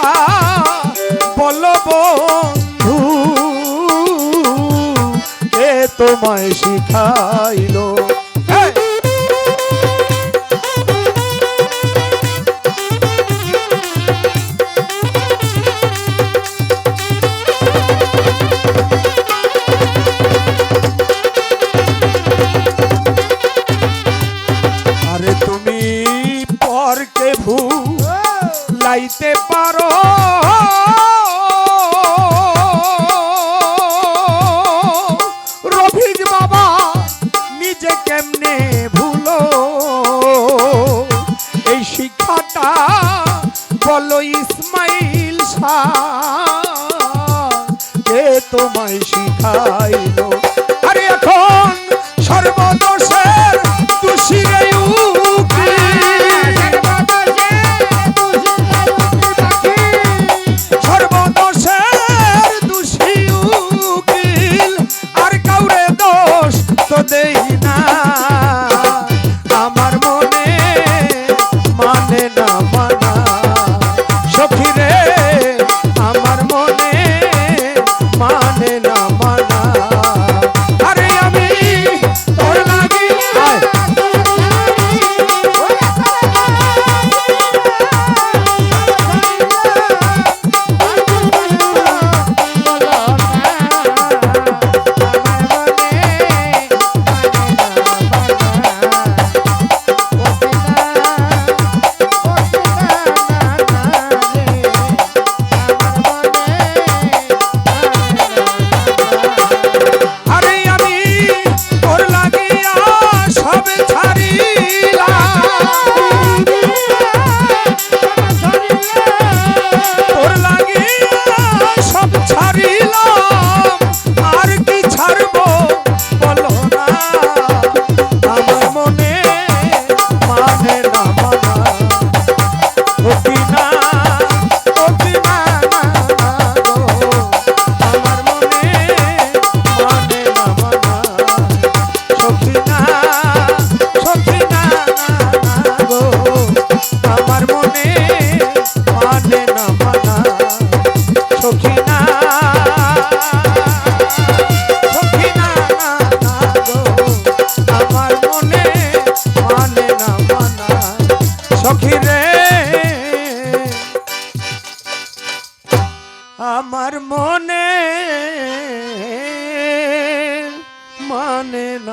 শিক্ষাটা বলো বন্ধু, কে তোমায় শিখাইলো? আরে তুমি পরকে ভুলাইতে পারো, রফিক বাবা নিজে কেমনে ভুলো? এই শিক্ষাটা বলো ইসমাইল শাহ, কে তোমায় শিখাইলো? আরে এখন সর্বদোষের দোষী রে উকিল, সর্বদোষের দোষী উকিল, আর কাউরে দোষ তো দেই না। আমার মনে মানে না মানা সখী রে, আমার মনে মানে না মানা। আরে আমি তোর লাগি আমার মনে মানে না।